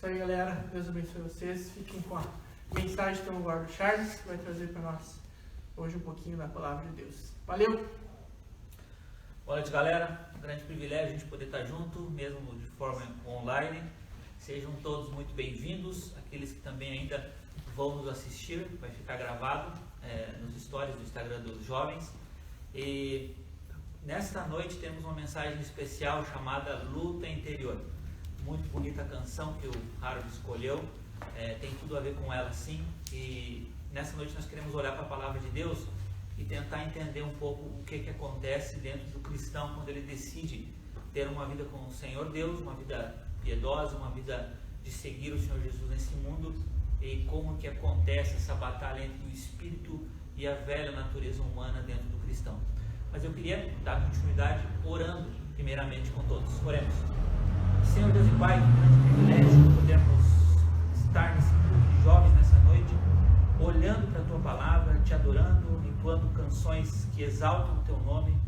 Isso aí, galera. Deus abençoe vocês. Fiquem com a mensagem que tem o Guardo Charles, que vai trazer para nós hoje um pouquinho da palavra de Deus. Valeu! Boa noite, galera. Um grande privilégio a gente poder estar junto, mesmo de forma online. Sejam todos muito bem-vindos. Aqueles que também ainda vão nos assistir, vai ficar gravado nos stories do Instagram dos jovens. E nesta noite temos uma mensagem especial chamada Luta Interior. Muito bonita a canção que o Harold escolheu, tem tudo a ver com ela sim. E nessa noite nós queremos olhar para a palavra de Deus e tentar entender um pouco o que acontece dentro do cristão quando ele decide ter uma vida com o Senhor Deus, uma vida piedosa, uma vida de seguir o Senhor Jesus nesse mundo, e como que acontece essa batalha entre o espírito e a velha natureza humana dentro do cristão. Mas eu queria dar continuidade orando primeiramente com todos. Oremos. Senhor Deus e Pai, que grande privilégio podermos estar nesse grupo de jovens nessa noite, olhando para a Tua Palavra, Te adorando, entoando canções que exaltam o Teu nome.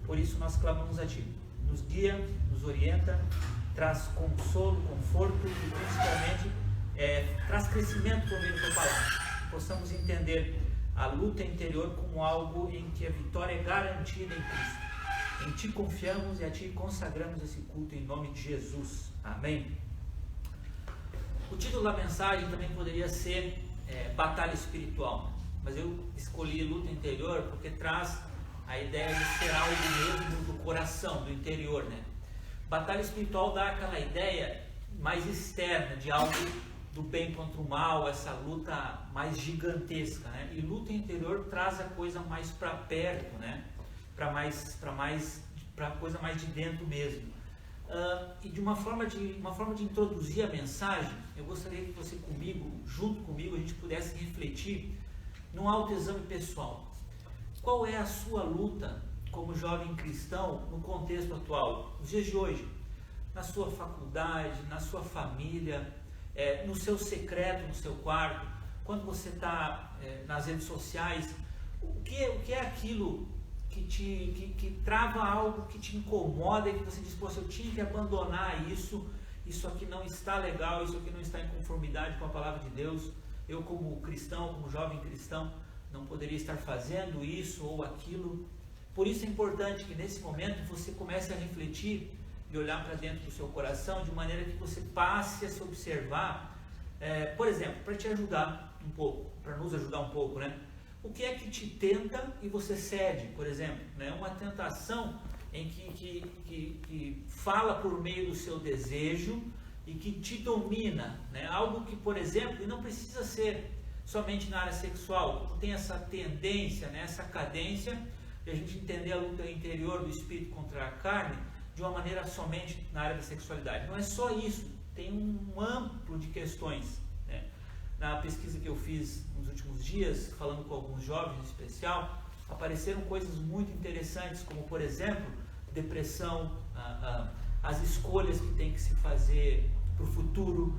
Por isso nós clamamos a Ti. Nos guia, nos orienta, traz consolo, conforto e principalmente traz crescimento por meio da Tua Palavra. Possamos entender a luta interior como algo em que a vitória é garantida em Cristo. Em Ti confiamos e a Ti consagramos esse culto em nome de Jesus. Amém. O título da mensagem também poderia ser Batalha Espiritual, mas eu escolhi Luta Interior porque traz a ideia de ser algo mesmo do coração, do interior, né? Batalha Espiritual dá aquela ideia mais externa de algo do bem contra o mal, essa luta mais gigantesca, né? E Luta Interior traz a coisa mais para perto, né? Para coisa mais de dentro mesmo. E de uma forma de introduzir a mensagem, eu gostaria que você junto comigo, a gente pudesse refletir num autoexame pessoal. Qual é a sua luta como jovem cristão no contexto atual, nos dias de hoje? Na sua faculdade, na sua família, no seu secreto, no seu quarto, quando você está nas redes sociais, o que é aquilo que trava algo, que te incomoda e que você diz, poxa, eu tinha que abandonar isso aqui não está legal, isso aqui não está em conformidade com a palavra de Deus, eu como cristão, como jovem cristão, não poderia estar fazendo isso ou aquilo. Por isso é importante que nesse momento você comece a refletir e olhar para dentro do seu coração de maneira que você passe a se observar, por exemplo, para te ajudar um pouco, para nos ajudar um pouco, né? O que é que te tenta e você cede, por exemplo, né? Uma tentação em que fala por meio do seu desejo e que te domina, né? Algo que, por exemplo, e não precisa ser somente na área sexual, tem essa tendência, né? Essa cadência de a gente entender a luta interior do espírito contra a carne de uma maneira somente na área da sexualidade. Não é só isso, tem um amplo de questões, né? Na pesquisa que eu fiz nos últimos dias, falando com alguns jovens em especial, apareceram coisas muito interessantes, como por exemplo, depressão, as escolhas que tem que se fazer para o futuro,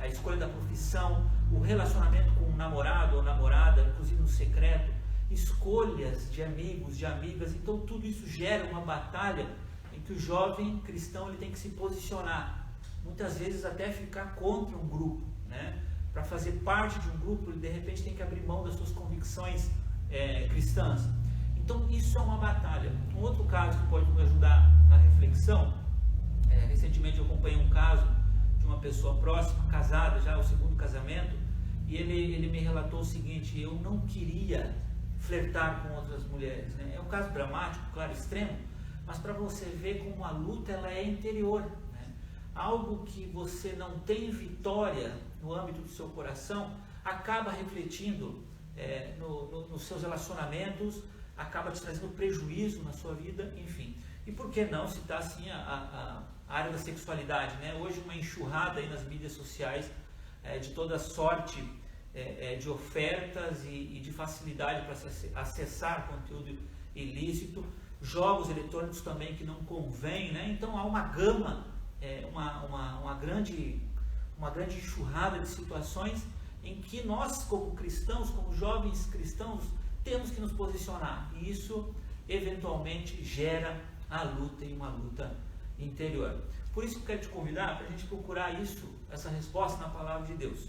a escolha da profissão, o relacionamento com um namorado ou namorada, inclusive no secreto, escolhas de amigos, de amigas. Então tudo isso gera uma batalha em que o jovem cristão ele tem que se posicionar, muitas vezes até ficar contra um grupo, né? Para fazer parte de um grupo, ele de repente tem que abrir mão das suas convicções cristãs. Então isso é uma batalha. Um outro caso que pode me ajudar na reflexão, recentemente eu acompanhei um caso de uma pessoa próxima, casada já, o segundo casamento, e ele me relatou o seguinte: eu não queria flertar com outras mulheres, né? É um caso dramático, claro, extremo, mas para você ver como a luta ela é interior, né? Algo que você não tem vitória no âmbito do seu coração, acaba refletindo nos seus relacionamentos, acaba te trazendo prejuízo na sua vida, enfim. E por que não citar assim a área da sexualidade, né? Hoje uma enxurrada aí nas mídias sociais de toda sorte de ofertas e de facilidade para se acessar conteúdo ilícito, jogos eletrônicos também que não convém, né? Então há uma gama, uma grande enxurrada de situações em que nós como cristãos, como jovens cristãos, temos que nos posicionar, e isso eventualmente gera a luta e uma luta interior. Por isso que eu quero te convidar para a gente procurar essa resposta na palavra de Deus.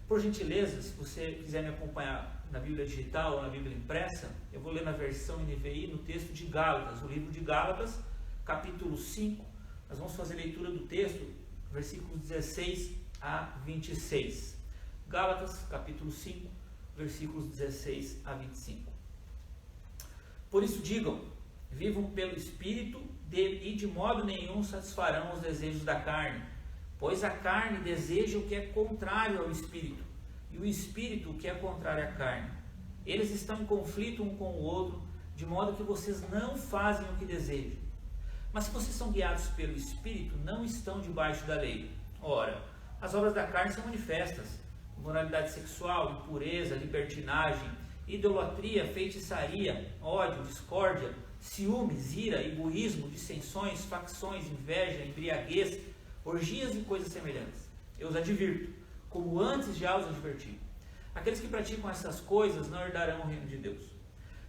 Por gentileza, se você quiser me acompanhar na Bíblia digital ou na Bíblia impressa, eu vou ler na versão NVI, no texto de Gálatas, o livro de Gálatas, capítulo 5. Nós vamos fazer a leitura do texto, versículos 16 a 26. Gálatas, capítulo 5, versículos 16 a 25. Por isso digam, vivam pelo Espírito e de modo nenhum satisfarão os desejos da carne, pois a carne deseja o que é contrário ao Espírito, e o Espírito o que é contrário à carne. Eles estão em conflito um com o outro, de modo que vocês não fazem o que desejam. Mas se vocês são guiados pelo Espírito, não estão debaixo da lei. Ora, as obras da carne são manifestas: imoralidade sexual, impureza, libertinagem, idolatria, feitiçaria, ódio, discórdia, ciúmes, ira, egoísmo, dissensões, facções, inveja, embriaguez, orgias e coisas semelhantes. Eu os advirto, como antes já os adverti. Aqueles que praticam essas coisas não herdarão o reino de Deus.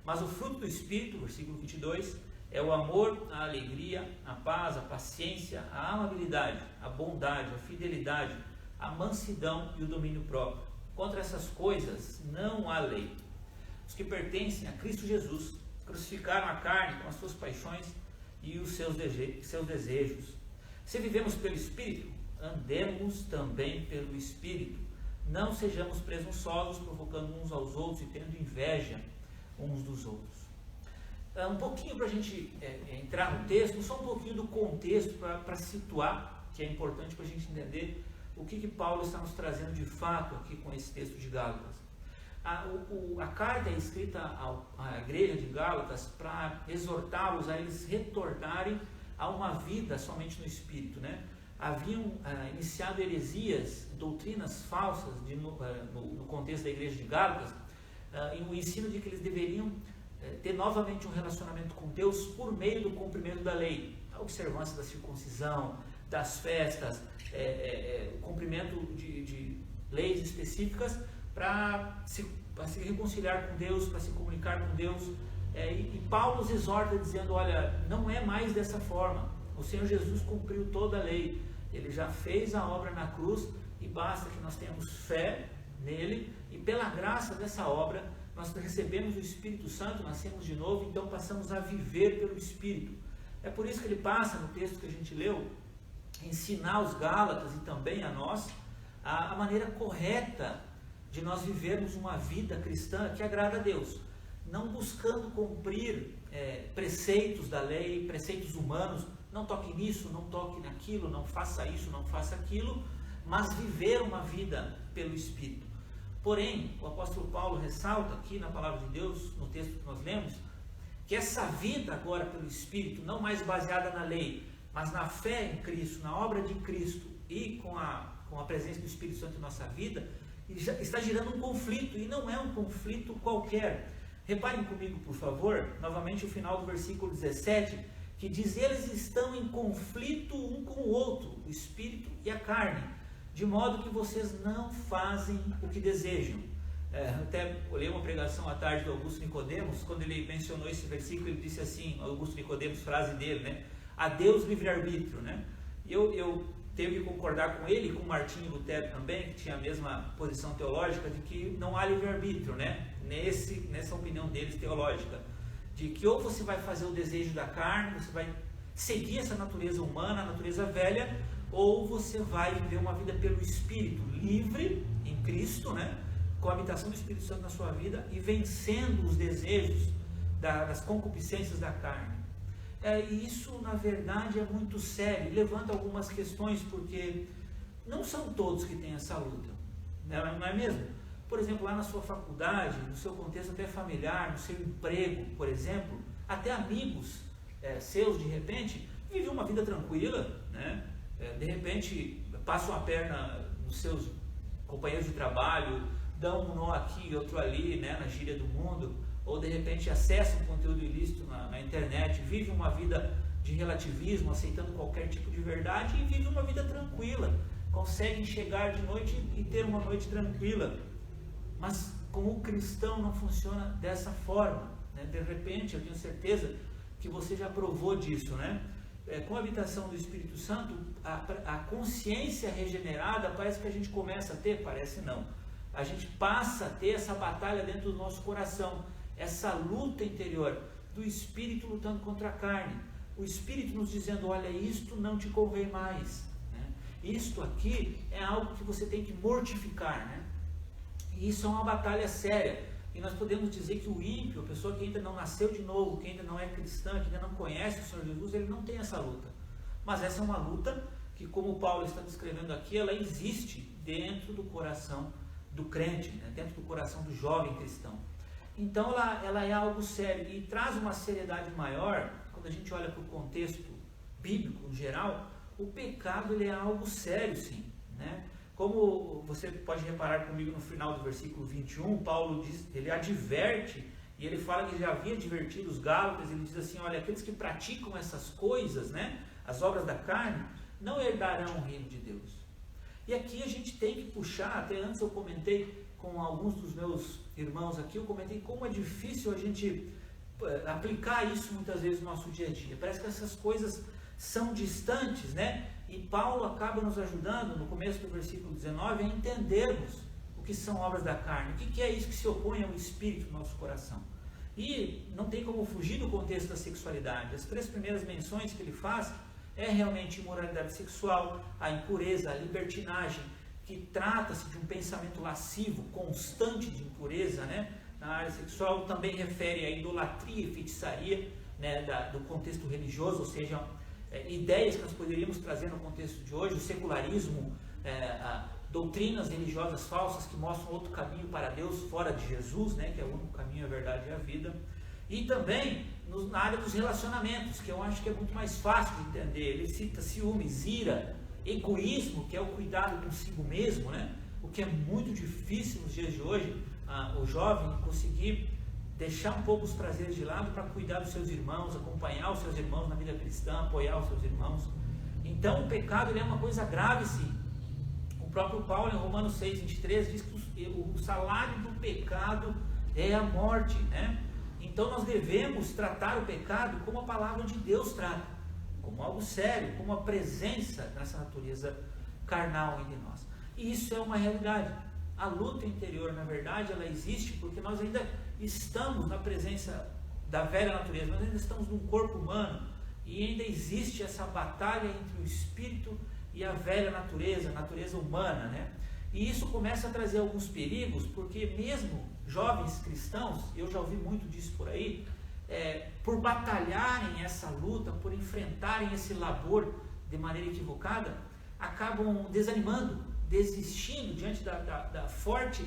Mas o fruto do Espírito, versículo 22, é o amor, a alegria, a paz, a paciência, a amabilidade, a bondade, a fidelidade, a mansidão e o domínio próprio. Contra essas coisas não há lei. Os que pertencem a Cristo Jesus crucificaram a carne com as suas paixões e os seus desejos. Se vivemos pelo Espírito, andemos também pelo Espírito. Não sejamos presunçosos, provocando uns aos outros e tendo inveja uns dos outros. Um pouquinho para a gente entrar no texto, só um pouquinho do contexto para situar, que é importante para a gente entender o que Paulo está nos trazendo de fato aqui com esse texto de Gálatas. A carta é escrita à igreja de Gálatas para exortá-los a eles retornarem a uma vida somente no Espírito, né? Haviam iniciado heresias, doutrinas falsas no contexto da igreja de Gálatas, e o ensino de que eles deveriam ter novamente um relacionamento com Deus por meio do cumprimento da lei, a observância da circuncisão, das festas, o cumprimento de leis específicas para se reconciliar com Deus, para se comunicar com Deus. E Paulo os exorta dizendo, olha, não é mais dessa forma. O Senhor Jesus cumpriu toda a lei. Ele já fez a obra na cruz e basta que nós tenhamos fé nele e pela graça dessa obra nós recebemos o Espírito Santo, nascemos de novo, então passamos a viver pelo Espírito. É por isso que ele passa no texto que a gente leu, ensinar os Gálatas e também a nós a maneira correta de nós vivermos uma vida cristã que agrada a Deus, não buscando cumprir preceitos da lei, preceitos humanos, não toque nisso, não toque naquilo, não faça isso, não faça aquilo, mas viver uma vida pelo Espírito. Porém, o apóstolo Paulo ressalta aqui na palavra de Deus, no texto que nós lemos, que essa vida agora pelo Espírito, não mais baseada na lei, mas na fé em Cristo, na obra de Cristo e com a presença do Espírito Santo em nossa vida, está gerando um conflito, e não é um conflito qualquer. Reparem comigo, por favor, novamente o final do versículo 17, que diz, eles estão em conflito um com o outro, o Espírito e a carne, de modo que vocês não fazem o que desejam. Até olhei uma pregação à tarde do Augusto Nicodemos, quando ele mencionou esse versículo, ele disse assim, Augusto Nicodemos, frase dele, né? A Deus livre-arbítrio, né? Eu tenho que concordar com ele e com Martinho Lutero também, que tinha a mesma posição teológica, de que não há livre-arbítrio, né? Nessa opinião deles teológica, de que ou você vai fazer o desejo da carne, você vai seguir essa natureza humana, a natureza velha, ou você vai viver uma vida pelo Espírito, livre em Cristo, né? Com a habitação do Espírito Santo na sua vida e vencendo os desejos das concupiscências da carne. E isso, na verdade, é muito sério, levanta algumas questões, porque não são todos que têm essa luta, né? Não é mesmo? Por exemplo, lá na sua faculdade, no seu contexto até familiar, no seu emprego, por exemplo, até amigos seus, de repente, vivem uma vida tranquila, né? De repente, passam a perna nos seus companheiros de trabalho, dão um nó aqui e outro ali, né, na gíria do mundo, ou de repente acessam conteúdo ilícito na internet, vivem uma vida de relativismo, aceitando qualquer tipo de verdade e vivem uma vida tranquila, conseguem chegar de noite e ter uma noite tranquila. Mas como o cristão não funciona dessa forma, né? De repente, eu tenho certeza que você já provou disso, né? com a habitação do Espírito Santo, a consciência regenerada, parece que a gente começa a ter, parece não. A gente passa a ter essa batalha dentro do nosso coração, essa luta interior do Espírito lutando contra a carne. O Espírito nos dizendo, olha, isto não te convém mais. Né? Isto aqui é algo que você tem que mortificar. Né? E isso é uma batalha séria. E nós podemos dizer que o ímpio, a pessoa que ainda não nasceu de novo, que ainda não é cristã, que ainda não conhece o Senhor Jesus, ele não tem essa luta. Mas essa é uma luta que, como Paulo está descrevendo aqui, ela existe dentro do coração do crente, né? Dentro do coração do jovem cristão. Então ela é algo sério e traz uma seriedade maior. Quando a gente olha para o contexto bíblico em geral, o pecado ele é algo sério, sim, né? Como você pode reparar comigo no final do versículo 21, Paulo diz, ele adverte, e ele fala que já havia advertido os Gálatas, ele diz assim, olha, aqueles que praticam essas coisas, né, as obras da carne, não herdarão o reino de Deus. E aqui a gente tem que puxar, até antes eu comentei com alguns dos meus irmãos aqui, eu comentei como é difícil a gente aplicar isso muitas vezes no nosso dia a dia. Parece que essas coisas são distantes, né? E Paulo acaba nos ajudando, no começo do versículo 19, a entendermos o que são obras da carne, o que é isso que se opõe ao Espírito no nosso coração. E não tem como fugir do contexto da sexualidade. As 3 primeiras menções que ele faz é realmente imoralidade sexual, a impureza, a libertinagem, que trata-se de um pensamento lascivo, constante de impureza, né? Na área sexual também refere à idolatria e feitiçaria, né? Do contexto religioso, ou seja, ideias que nós poderíamos trazer no contexto de hoje, o secularismo, doutrinas religiosas falsas que mostram outro caminho para Deus fora de Jesus, né, que é o único caminho, a verdade e a vida. E também na área dos relacionamentos, que eu acho que é muito mais fácil de entender. Ele cita ciúmes, ira, egoísmo, que é o cuidado consigo mesmo, né, o que é muito difícil nos dias de hoje, o jovem conseguir deixar um pouco os prazeres de lado para cuidar dos seus irmãos, acompanhar os seus irmãos na vida cristã, apoiar os seus irmãos. Então o pecado ele é uma coisa grave, sim. O próprio Paulo em Romanos 6:23 diz que o salário do pecado é a morte, né? Então nós devemos tratar o pecado como a palavra de Deus trata, como algo sério, como a presença dessa natureza carnal entre nós. E isso é uma realidade. A luta interior, na verdade, ela existe porque nós ainda estamos na presença da velha natureza, nós ainda estamos num corpo humano e ainda existe essa batalha entre o espírito e a velha natureza, a natureza humana, né? E isso começa a trazer alguns perigos, porque mesmo jovens cristãos, eu já ouvi muito disso por aí, por batalharem essa luta, por enfrentarem esse labor de maneira equivocada, acabam desanimando, desistindo diante da forte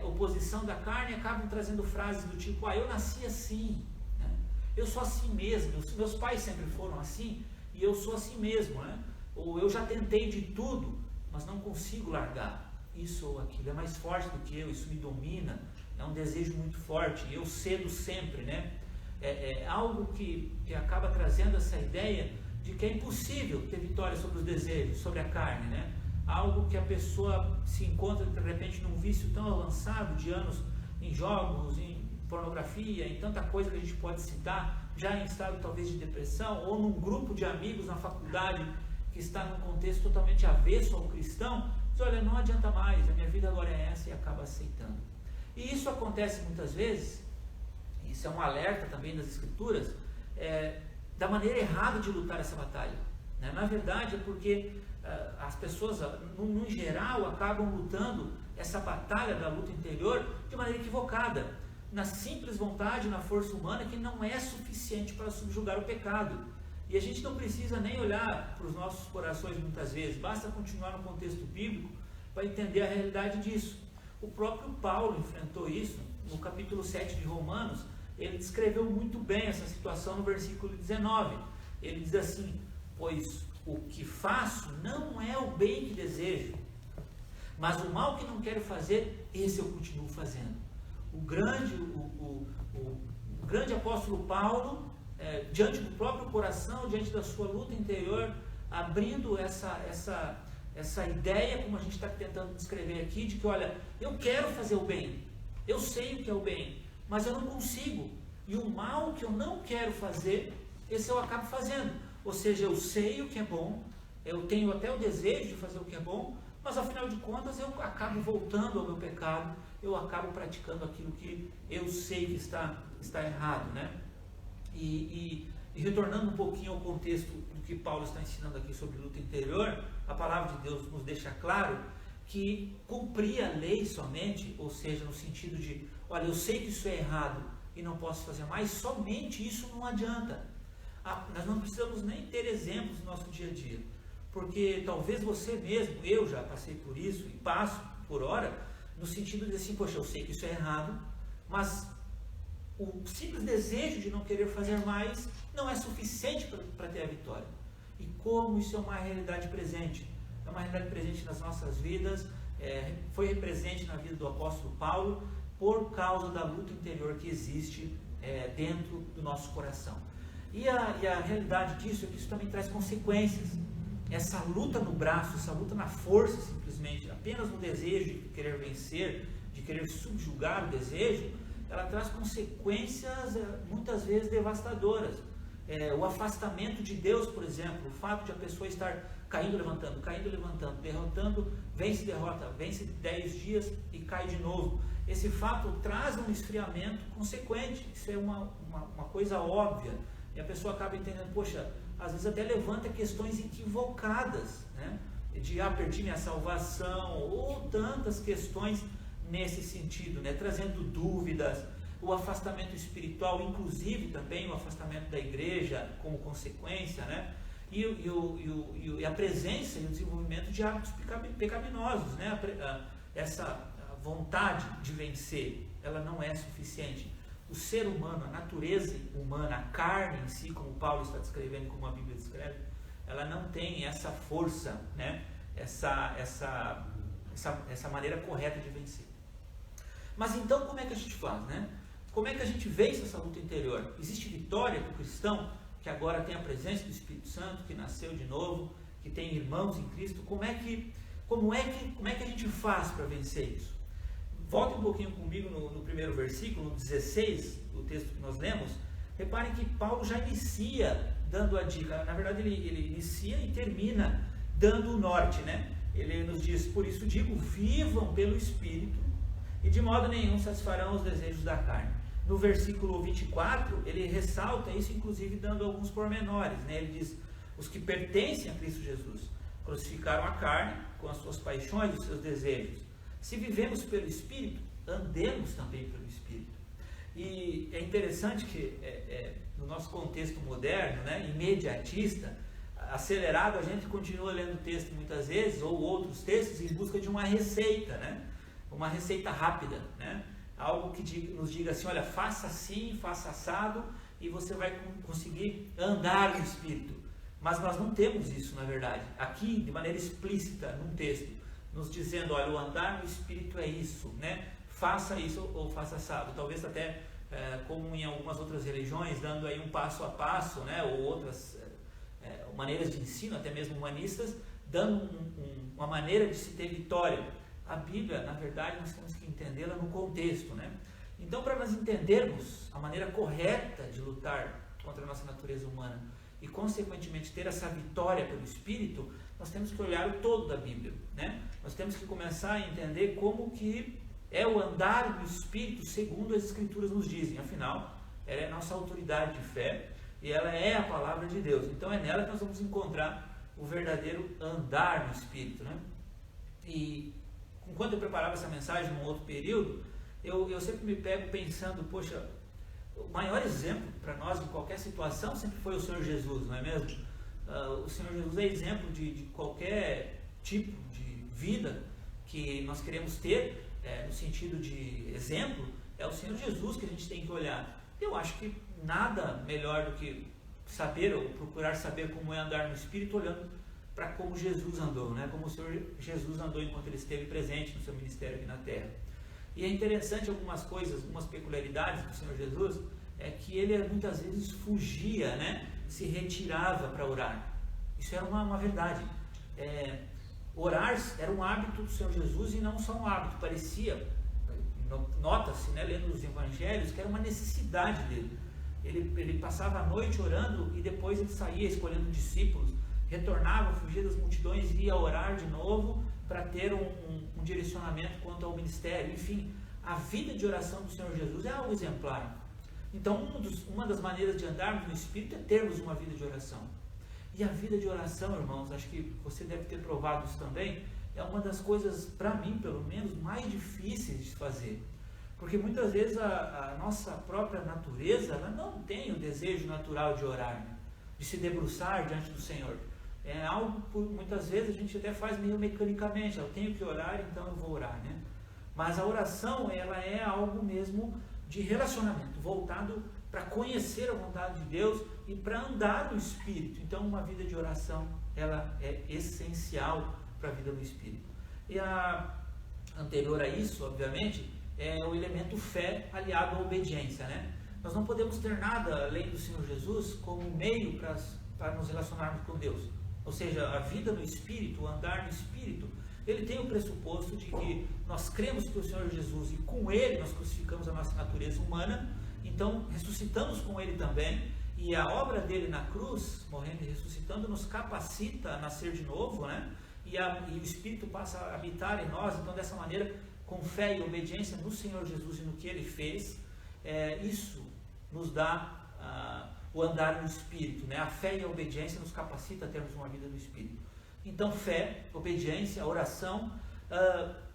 oposição da carne, acabam trazendo frases do tipo, eu nasci assim, né? Eu sou assim mesmo, meus pais sempre foram assim, e eu sou assim mesmo, né? Ou eu já tentei de tudo, mas não consigo largar isso ou aquilo, é mais forte do que eu, isso me domina, é um desejo muito forte, eu cedo sempre, né? É algo que acaba trazendo essa ideia de que é impossível ter vitória sobre os desejos, sobre a carne, né? Algo que a pessoa se encontra de repente num vício tão avançado de anos em jogos, em pornografia, em tanta coisa que a gente pode citar, já em estado talvez de depressão, ou num grupo de amigos na faculdade que está num contexto totalmente avesso ao cristão, diz, olha, não adianta mais, a minha vida agora é essa, e acaba aceitando. E isso acontece muitas vezes, isso é um alerta também das Escrituras, da maneira errada de lutar essa batalha, né? Na verdade é porque as pessoas, no geral, acabam lutando essa batalha da luta interior de maneira equivocada, na simples vontade, na força humana, que não é suficiente para subjugar o pecado. E a gente não precisa nem olhar para os nossos corações muitas vezes, basta continuar no contexto bíblico para entender a realidade disso. O próprio Paulo enfrentou isso no capítulo 7 de Romanos, ele descreveu muito bem essa situação no versículo 19. Ele diz assim, pois o que faço não é o bem que desejo, mas o mal que não quero fazer, esse eu continuo fazendo. O grande apóstolo Paulo, diante do próprio coração, diante da sua luta interior, abrindo essa ideia, como a gente está tentando descrever aqui, de que, olha, eu quero fazer o bem, eu sei o que é o bem, mas eu não consigo, e o mal que eu não quero fazer, esse eu acabo fazendo. Ou seja, eu sei o que é bom, eu tenho até o desejo de fazer o que é bom, mas afinal de contas eu acabo voltando ao meu pecado, eu acabo praticando aquilo que eu sei que está errado, né? E retornando um pouquinho ao contexto do que Paulo está ensinando aqui sobre luta interior, a palavra de Deus nos deixa claro que cumprir a lei somente, ou seja, no sentido de, olha, eu sei que isso é errado e não posso fazer mais, somente isso não adianta. Nós não precisamos nem ter exemplos no nosso dia a dia, porque talvez você mesmo, eu já passei por isso e passo por hora, no sentido de assim, poxa, eu sei que isso é errado, mas o simples desejo de não querer fazer mais não é suficiente para ter a vitória. E como isso é uma realidade presente? É uma realidade presente nas nossas vidas, foi presente na vida do apóstolo Paulo, por causa da luta interior que existe dentro do nosso coração. E a realidade disso é que isso também traz consequências. Essa luta no braço, essa luta na força, simplesmente, apenas no desejo de querer vencer, de querer subjugar o desejo, ela traz consequências muitas vezes devastadoras. O afastamento de Deus, por exemplo, o fato de a pessoa estar caindo, levantando, derrotando, vence, derrota, vence 10 dias e cai de novo. Esse fato traz um esfriamento consequente, isso é uma coisa óbvia, e a pessoa acaba entendendo, poxa, às vezes até levanta questões equivocadas, né? De perdi minha salvação, ou tantas questões nesse sentido, né? Trazendo dúvidas, o afastamento espiritual, inclusive também o afastamento da igreja como consequência, né? E a presença e o desenvolvimento de hábitos pecaminosos, né? Essa vontade de vencer, ela não é suficiente. O ser humano, a natureza humana, a carne em si, como Paulo está descrevendo, como a Bíblia descreve, ela não tem essa força, né? essa maneira correta de vencer. Mas então como é que a gente faz, né? Como é que a gente vence essa luta interior? Existe vitória para o cristão que agora tem a presença do Espírito Santo, que nasceu de novo, que tem irmãos em Cristo? Como é que a gente faz para vencer isso? Volte um pouquinho comigo no primeiro versículo, no 16, do texto que nós lemos. Reparem que Paulo já inicia dando a dica. Na verdade, ele inicia e termina dando o norte, né? Ele nos diz, por isso digo, vivam pelo Espírito e de modo nenhum satisfarão os desejos da carne. No versículo 24, ele ressalta isso, inclusive dando alguns pormenores, né? Ele diz, os que pertencem a Cristo Jesus crucificaram a carne com as suas paixões e os seus desejos. Se vivemos pelo Espírito, andemos também pelo Espírito. E é interessante que no nosso contexto moderno, né, imediatista, acelerado, a gente continua lendo o texto muitas vezes, ou outros textos, em busca de uma receita, né? Uma receita rápida, né? Algo que nos diga assim, olha, faça assim, faça assado, e você vai conseguir andar no Espírito. Mas nós não temos isso, na verdade. Aqui, de maneira explícita, num texto, nos dizendo, olha, o andar no Espírito é isso, né? Faça isso ou faça assado. Talvez até, como em algumas outras religiões, dando aí um passo a passo, né? Ou outras maneiras de ensino, até mesmo humanistas, dando uma maneira de se ter vitória. A Bíblia, na verdade, nós temos que entendê-la no contexto, né? Então, para nós entendermos a maneira correta de lutar contra a nossa natureza humana e, consequentemente, ter essa vitória pelo Espírito, nós temos que olhar o todo da Bíblia, né? Nós temos que começar a entender como que é o andar no Espírito segundo as Escrituras nos dizem. Afinal, ela é a nossa autoridade de fé e ela é a palavra de Deus. Então é nela que nós vamos encontrar o verdadeiro andar no Espírito, né? E enquanto eu preparava essa mensagem num outro período, eu sempre me pego pensando, poxa, o maior exemplo para nós em qualquer situação sempre foi o Senhor Jesus, não é mesmo? O Senhor Jesus é exemplo de qualquer tipo de vida que nós queremos ter, no sentido de exemplo, é o Senhor Jesus que a gente tem que olhar. Eu acho que nada melhor do que saber ou procurar saber como é andar no Espírito olhando para como Jesus andou, né? Como o Senhor Jesus andou enquanto ele esteve presente no seu ministério aqui na Terra. E é interessante algumas coisas, algumas peculiaridades do Senhor Jesus, é que ele muitas vezes fugia, né? Se retirava para orar. Isso era uma verdade. Orar era um hábito do Senhor Jesus e não só um hábito, parecia, nota-se, né, lendo os evangelhos, que era uma necessidade dele. Ele passava a noite orando e depois ele saía escolhendo discípulos, retornava, fugia das multidões e ia orar de novo para ter um direcionamento quanto ao ministério. Enfim, a vida de oração do Senhor Jesus é algo exemplar. Então, uma das maneiras de andarmos no Espírito é termos uma vida de oração. E a vida de oração, irmãos, acho que você deve ter provado isso também, é uma das coisas, para mim, pelo menos, mais difíceis de fazer. Porque muitas vezes a nossa própria natureza, ela não tem o desejo natural de orar, né? De se debruçar diante do Senhor. É algo que muitas vezes a gente até faz meio mecanicamente, eu tenho que orar, então eu vou orar, né? Mas a oração, ela é algo mesmo de relacionamento, voltado para conhecer a vontade de Deus e para andar no Espírito. Então, uma vida de oração, ela é essencial para a vida do Espírito. E anterior a isso, obviamente, é o elemento fé aliado à obediência, né? Nós não podemos ter nada além do Senhor Jesus como meio para nos relacionarmos com Deus. Ou seja, a vida no Espírito, o andar no Espírito, ele tem o pressuposto de que nós cremos que o Senhor Jesus e com Ele nós crucificamos a nossa natureza humana, então ressuscitamos com Ele também, e a obra dele na cruz, morrendo e ressuscitando, nos capacita a nascer de novo, né? E o Espírito passa a habitar em nós. Então, dessa maneira, com fé e obediência no Senhor Jesus e no que Ele fez, isso nos dá o andar no Espírito, né? A fé e a obediência nos capacita a termos uma vida no Espírito. Então, fé, obediência, oração,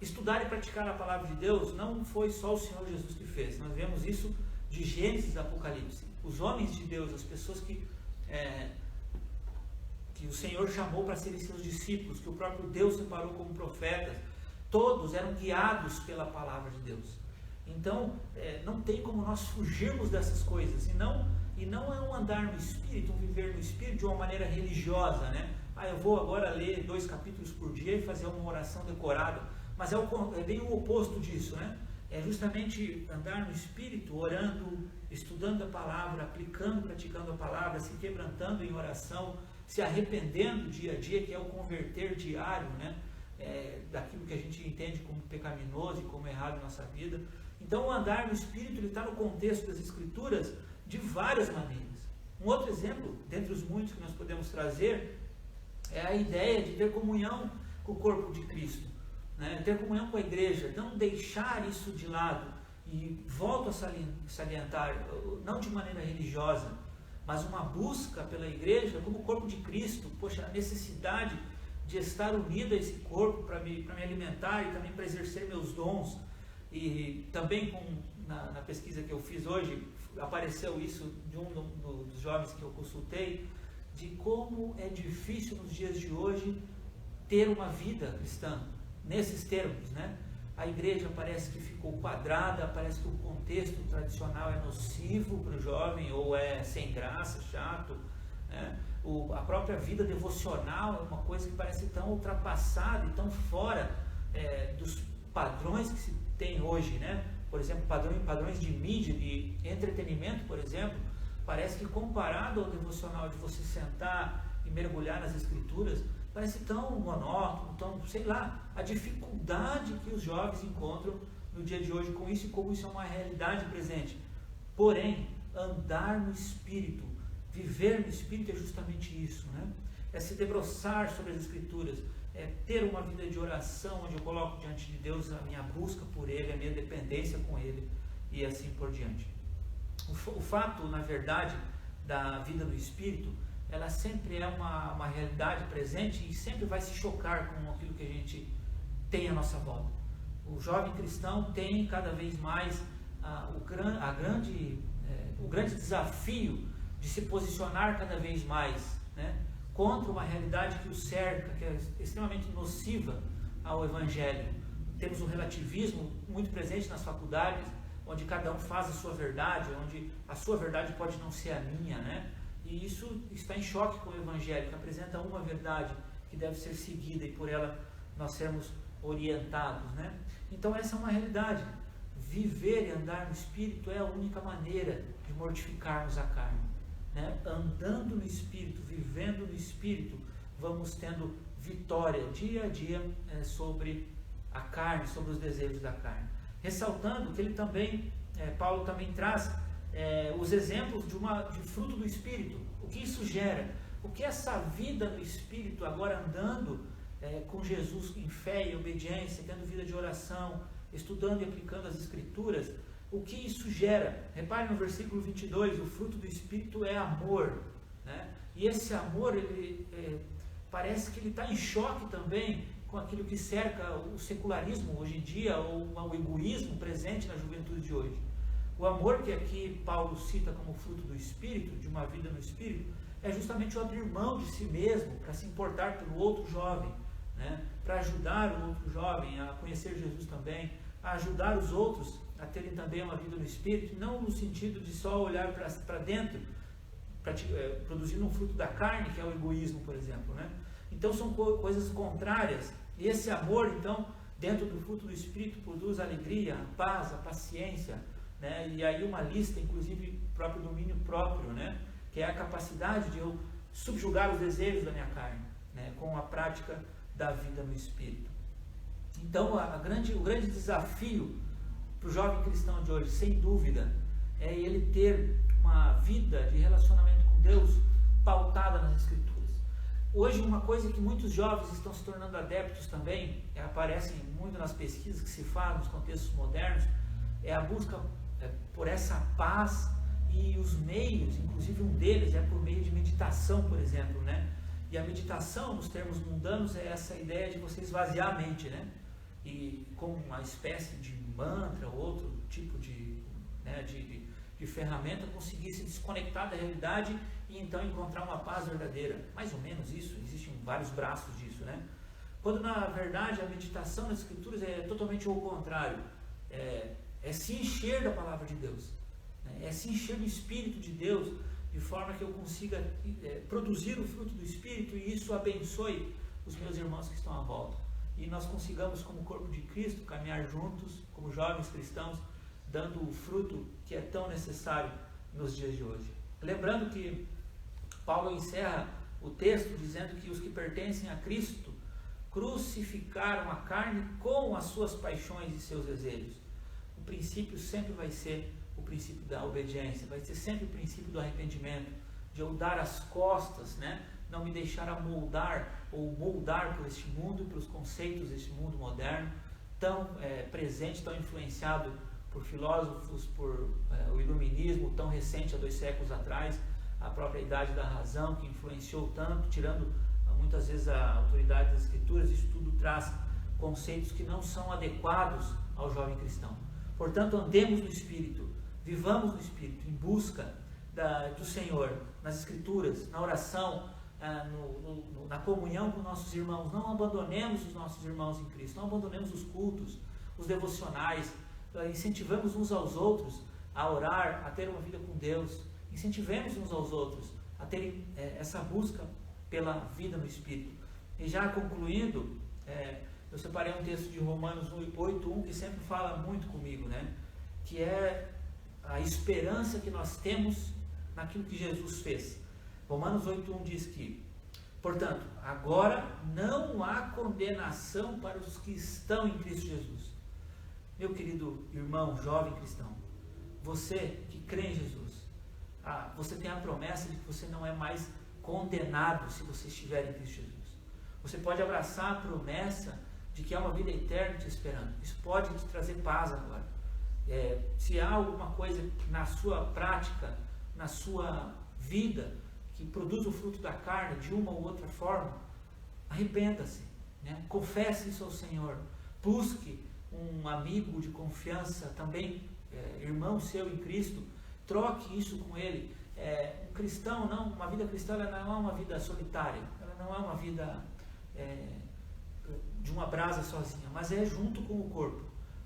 estudar e praticar a palavra de Deus não foi só o Senhor Jesus que fez. Nós vemos isso de Gênesis a Apocalipse. Os homens de Deus, as pessoas que o Senhor chamou para serem seus discípulos, que o próprio Deus separou como profetas, todos eram guiados pela palavra de Deus. Então, não tem como nós fugirmos dessas coisas. E não é um andar no Espírito, um viver no Espírito de uma maneira religiosa, né? Eu vou agora ler 2 capítulos por dia e fazer uma oração decorada. Mas é bem o oposto disso, né? É justamente andar no Espírito, orando, estudando a palavra, aplicando, praticando a palavra, se quebrantando em oração, se arrependendo dia a dia, que é o converter diário, né? Daquilo que a gente entende como pecaminoso e como errado em nossa vida. Então, o andar no Espírito, ele está no contexto das Escrituras de várias maneiras. Um outro exemplo, dentre os muitos que nós podemos trazer, é a ideia de ter comunhão com o corpo de Cristo, né? Ter comunhão com a igreja, não deixar isso de lado. E volto a salientar, não de maneira religiosa, mas uma busca pela igreja como corpo de Cristo. Poxa, a necessidade de estar unido a esse corpo para me alimentar e também para exercer meus dons. E também na pesquisa que eu fiz hoje, apareceu isso de um dos jovens que eu consultei, de como é difícil nos dias de hoje ter uma vida cristã, nesses termos, né? A igreja parece que ficou quadrada, parece que o contexto tradicional é nocivo para o jovem, ou é sem graça, chato, né? A própria vida devocional é uma coisa que parece tão ultrapassada e tão fora dos padrões que se tem hoje, né? Por exemplo, padrões de mídia, de entretenimento, por exemplo, parece que comparado ao devocional de você sentar e mergulhar nas Escrituras, parece tão monótono, tão, sei lá, a dificuldade que os jovens encontram no dia de hoje com isso e como isso é uma realidade presente. Porém, andar no Espírito, viver no Espírito é justamente isso, né? É se debruçar sobre as Escrituras, é ter uma vida de oração, onde eu coloco diante de Deus a minha busca por Ele, a minha dependência com Ele e assim por diante. O fato, na verdade, da vida no Espírito, ela sempre é uma realidade presente e sempre vai se chocar com aquilo que a gente tem à nossa volta. O jovem cristão tem cada vez mais o grande desafio de se posicionar cada vez mais, né, contra uma realidade que o cerca, que é extremamente nociva ao Evangelho. Temos um relativismo muito presente nas faculdades, onde cada um faz a sua verdade, onde a sua verdade pode não ser a minha, né? E isso está em choque com o Evangelho, que apresenta uma verdade que deve ser seguida e por ela nós sermos orientados, né? Então essa é uma realidade. Viver e andar no Espírito é a única maneira de mortificarmos a carne, né? Andando no Espírito, vivendo no Espírito, vamos tendo vitória dia a dia sobre a carne, sobre os desejos da carne. Ressaltando que ele também, Paulo também traz os exemplos de fruto do Espírito, o que isso gera, o que essa vida no Espírito, agora andando com Jesus em fé e obediência, tendo vida de oração, estudando e aplicando as Escrituras, o que isso gera. Repare no versículo 22, o fruto do Espírito é amor, né? E esse amor, parece que ele está em choque também com aquilo que cerca o secularismo hoje em dia, ou o egoísmo presente na juventude de hoje. O amor que aqui Paulo cita como fruto do Espírito, de uma vida no Espírito, é justamente o abrir mão de si mesmo para se importar pelo outro jovem, né? Para ajudar o outro jovem a conhecer Jesus também, a ajudar os outros a terem também uma vida no Espírito, não no sentido de só olhar para dentro, produzindo um fruto da carne, que é o egoísmo, por exemplo, né? Então são coisas contrárias, e esse amor, então, dentro do fruto do Espírito, produz a alegria, a paz, a paciência, né? E aí uma lista, inclusive, próprio domínio próprio, né? Que é a capacidade de eu subjugar os desejos da minha carne, né? Com a prática da vida no Espírito. Então, o grande desafio para o jovem cristão de hoje, sem dúvida, é ele ter uma vida de relacionamento com Deus pautada nas Escrituras. Hoje, uma coisa que muitos jovens estão se tornando adeptos também, aparece muito nas pesquisas que se fazem nos contextos modernos, é a busca por essa paz, e os meios, inclusive um deles é por meio de meditação, por exemplo, né? E a meditação, nos termos mundanos, é essa ideia de você esvaziar a mente, né? E com uma espécie de mantra, outro tipo de ferramenta, conseguir se desconectar da realidade e então encontrar uma paz verdadeira. Mais ou menos isso, existem vários braços disso, né? Quando na verdade a meditação nas Escrituras é totalmente o contrário, é se encher da palavra de Deus, né? É se encher do Espírito de Deus, de forma que eu consiga produzir o fruto do Espírito, e isso abençoe os meus irmãos que estão à volta. E nós consigamos, como corpo de Cristo, caminhar juntos, como jovens cristãos, dando o fruto que é tão necessário nos dias de hoje. Lembrando que Paulo encerra o texto dizendo que os que pertencem a Cristo crucificaram a carne com as suas paixões e seus desejos. O princípio sempre vai ser o princípio da obediência, vai ser sempre o princípio do arrependimento, de eu dar as costas, né? Não me deixar amoldar ou moldar por este mundo, pelos conceitos deste mundo moderno, tão presente, tão influenciado por filósofos, por o iluminismo tão recente, há 2 séculos atrás, a própria idade da razão, que influenciou tanto, tirando muitas vezes a autoridade das Escrituras. Isso tudo traz conceitos que não são adequados ao jovem cristão. Portanto, andemos no Espírito, vivamos no Espírito, em busca do Senhor, nas Escrituras, na oração, na comunhão com nossos irmãos. Não abandonemos os nossos irmãos em Cristo, não abandonemos os cultos, os devocionais. Incentivamos uns aos outros a orar, a ter uma vida com Deus. Incentivemos uns aos outros a terem essa busca pela vida no Espírito. E já concluindo, eu separei um texto de Romanos 8:1 que sempre fala muito comigo, né? Que é a esperança que nós temos naquilo que Jesus fez. Romanos 8:1 diz que, portanto, agora não há condenação para os que estão em Cristo Jesus. Meu querido irmão, jovem cristão, você que crê em Jesus, você tem a promessa de que você não é mais condenado se você estiver em Cristo Jesus. Você pode abraçar a promessa de que há uma vida eterna te esperando. Isso pode te trazer paz agora. Se há alguma coisa na sua prática, na sua vida, que produz o fruto da carne de uma ou outra forma, arrependa-se, né? Confesse isso ao Senhor, busque um amigo de confiança, também irmão seu em Cristo, troque isso com ele. Um cristão, uma vida cristã, ela não é uma vida solitária, ela não é uma vida de uma brasa sozinha, mas é junto com o corpo.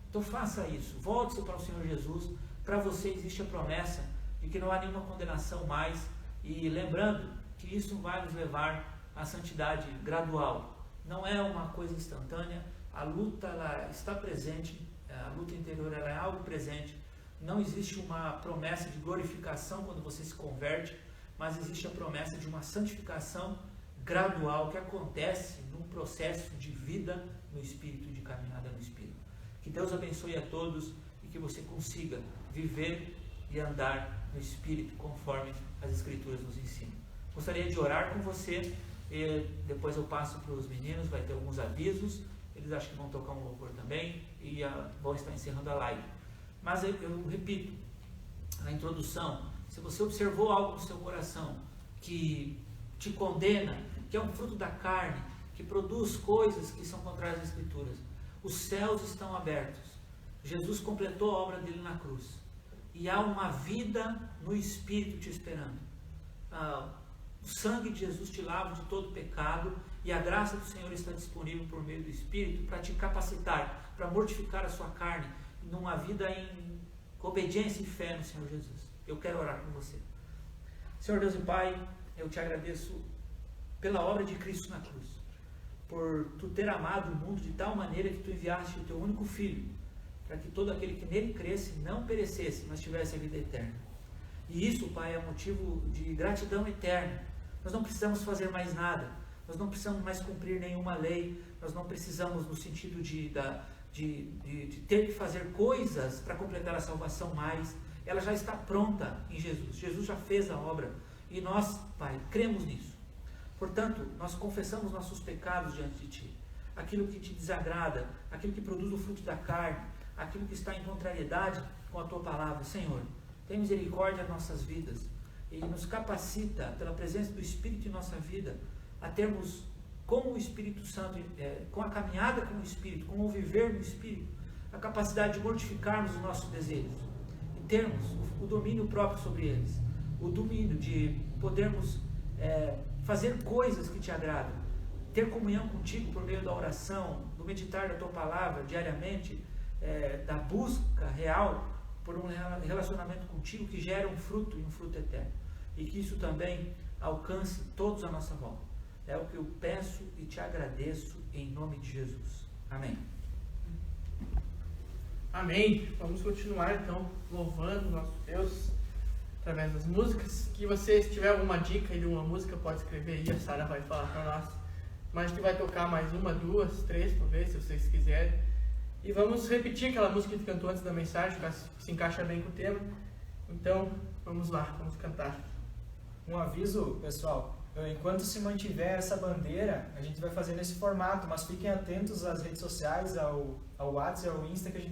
Então faça isso, volte-se para o Senhor Jesus. Para você existe a promessa de que não há nenhuma condenação mais, e lembrando que isso vai nos levar à santidade gradual, não é uma coisa instantânea. A luta ela está presente, a luta interior ela é algo presente. Não existe uma promessa de glorificação quando você se converte, mas existe a promessa de uma santificação gradual que acontece num processo de vida no Espírito, de caminhada no Espírito. Que Deus abençoe a todos e que você consiga viver e andar no Espírito, conforme as Escrituras nos ensinam. Gostaria de orar com você, e depois eu passo para os meninos, vai ter alguns avisos, eles acham que vão tocar um louvor também, e vão estar encerrando a live. Mas eu repito, na introdução, se você observou algo no seu coração que te condena, que é um fruto da carne, que produz coisas que são contrárias às Escrituras, os céus estão abertos. Jesus completou a obra dele na cruz. E há uma vida no Espírito te esperando. O sangue de Jesus te lava de todo pecado e a graça do Senhor está disponível por meio do Espírito para te capacitar, para mortificar a sua carne numa vida em obediência e fé no Senhor Jesus. Eu quero orar com você. Senhor Deus e Pai, eu te agradeço pela obra de Cristo na cruz, por tu ter amado o mundo de tal maneira que tu enviaste o teu único Filho, para que todo aquele que nele cresce não perecesse, mas tivesse a vida eterna. E isso, Pai, é motivo de gratidão eterna. Nós não precisamos fazer mais nada, nós não precisamos mais cumprir nenhuma lei, nós não precisamos no sentido de ter que fazer coisas para completar a salvação mais. Ela já está pronta em Jesus. Jesus já fez a obra e nós, Pai, cremos nisso. Portanto, nós confessamos nossos pecados diante de Ti. Aquilo que te desagrada, aquilo que produz o fruto da carne, aquilo que está em contrariedade com a Tua palavra. Senhor, tem misericórdia das nossas vidas e nos capacita, pela presença do Espírito em nossa vida, a termos com o Espírito Santo, com a caminhada com o Espírito, com o viver no Espírito, a capacidade de mortificarmos os nossos desejos e termos o domínio próprio sobre eles, o domínio de podermos fazer coisas que te agradam, ter comunhão contigo por meio da oração, do meditar da tua palavra diariamente, da busca real por um relacionamento contigo que gera um fruto e um fruto eterno, e que isso também alcance todos à nossa volta. É o que eu peço e te agradeço em nome de Jesus. Amém. Amém. Vamos continuar então louvando nosso Deus através das músicas. Que você, se tiver alguma dica de uma música, pode escrever aí, a Sara vai falar para nós. Mas a gente vai tocar mais uma, duas, três, talvez, se vocês quiserem. E vamos repetir aquela música que a gente cantou antes da mensagem, que se encaixa bem com o tema. Então, vamos lá, vamos cantar. Um aviso, pessoal, enquanto se mantiver essa bandeira, a gente vai fazer nesse formato, mas fiquem atentos às redes sociais, ao WhatsApp e ao Insta, que a gente